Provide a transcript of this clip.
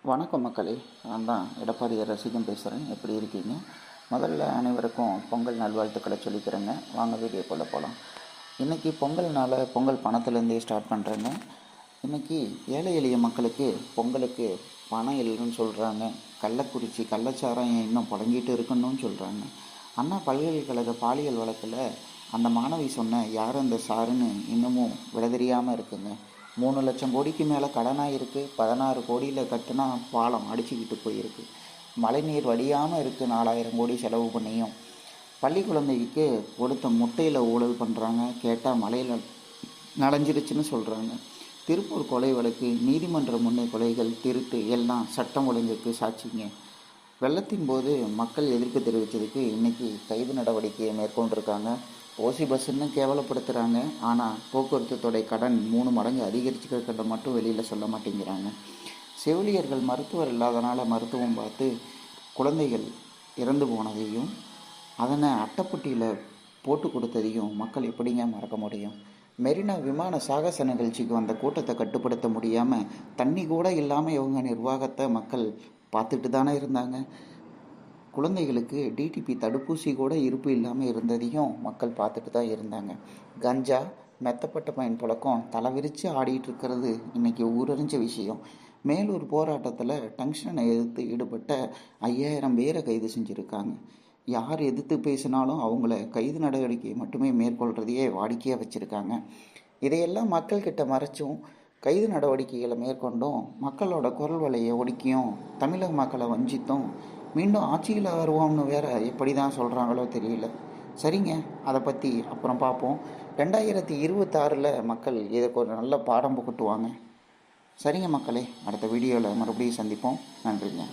வணக்கம் மக்களே, நான் தான் எடப்பாடி ரசிகம் பேசுகிறேன். எப்படி இருக்கீங்க? முதல்ல அனைவருக்கும் பொங்கல் நல்வாழ்த்துக்களை சொல்லிக்கிறேங்க. வாங்க வீடியோக்குள்ளே போகலாம். இன்றைக்கி பொங்கல்னால் பொங்கல் பணத்துலேருந்தே ஸ்டார்ட் பண்ணுறேங்க. இன்றைக்கி ஏழை எளிய மக்களுக்கு பொங்கலுக்கு பணம் இல்லைன்னு சொல்கிறாங்க. கள்ளக்குறிச்சி கள்ளச்சாரம் இன்னும் புழங்கிட்டு இருக்குன்னு சொல்கிறாங்க. அண்ணா பல்கலைக்கழக பாலியல் வழக்கில் அந்த மாணவி சொன்ன யார் அந்த சாருன்னு இன்னமும் விட தெரியாமல் இருக்குங்க. 3 லட்சம் கோடிக்கு மேலே கடனாக இருக்குது. 16 கோடியில் கட்டுனா பாலம் அடிச்சுக்கிட்டு போயிருக்கு. மழைநீர் வடியாமல் இருக்குது. 4000 கோடி செலவு பண்ணியும் பள்ளி குழந்தைக்கு கொடுத்த முட்டையில் ஊழல் பண்ணுறாங்க. கேட்டால் மழையில் நனைஞ்சிருச்சுன்னு சொல்கிறாங்க. திருப்பூர் கொலை வழக்கு, நீதிமன்ற முன்னே கொலைகள், திருட்டு எல்லாம் சட்டம் ஒழுங்குக்கு சாட்சிங்க. வெள்ளத்தின் போது மக்கள் எதிர்ப்பு தெரிவித்ததுக்கு இன்றைக்கி கைது நடவடிக்கையை மேற்கொண்டிருக்காங்க. ஓசி பஸ்ஸுன்னு கேவலப்படுத்துகிறாங்க. ஆனால் போக்குவரத்து துறை கடன் 3 மடங்கு அதிகரிச்சுக்கிறத மட்டும் வெளியில் சொல்ல மாட்டேங்கிறாங்க. செவிலியர்கள் மருத்துவர் இல்லாதனால மருத்துவம் பார்த்து குழந்தைகள் இறந்து போனதையும் அதனை அட்டைப்பட்டியில் போட்டு கொடுத்ததையும் மக்கள் எப்படிங்க மறக்க முடியும்? மெரினா விமான சாகச நிகழ்ச்சிக்கு வந்த கூட்டத்தை கட்டுப்படுத்த முடியாமல் தண்ணி கூட இல்லாமல் இவங்க நிர்வாகத்தை மக்கள் பார்த்துட்டு தானே இருந்தாங்க. குழந்தைகளுக்கு டிடிபி தடுப்பூசி கூட இருப்பு இல்லாமல் இருந்ததையும் மக்கள் பார்த்துட்டு தான் இருந்தாங்க. கஞ்சா மெத்தப்பட்ட பயன் புழக்கம் தலைவிரித்து ஆடிட்டு இருக்கிறது இன்றைக்கி ஊரறிஞ்ச விஷயம். மேலூர் போராட்டத்தில் டங்ஷனை எதிர்த்து ஈடுபட்ட 5000 பேரை கைது செஞ்சுருக்காங்க. யார் எதிர்த்து பேசினாலும் அவங்கள கைது நடவடிக்கை மட்டுமே மேற்கொள்கிறதையே வாடிக்கையாக வச்சுருக்காங்க. இதையெல்லாம் மக்கள்கிட்ட மறைச்சும் கைது நடவடிக்கைகளை மேற்கொண்டும் மக்களோட குரல் வலையை ஒடுக்கியும் தமிழக மக்களை வஞ்சித்தும் மீண்டும் ஆட்சியில் வருவோம்னு வேற எப்படி தான் சொல்கிறாங்களோ தெரியல. சரிங்க, அதை பற்றி அப்புறம் பார்ப்போம். 2026 மக்கள் இதுக்கு ஒரு நல்ல பாடம் புகட்டுவாங்க. சரிங்க மக்களே, அடுத்த வீடியோவில் மறுபடியும் சந்திப்போம். நன்றிங்க.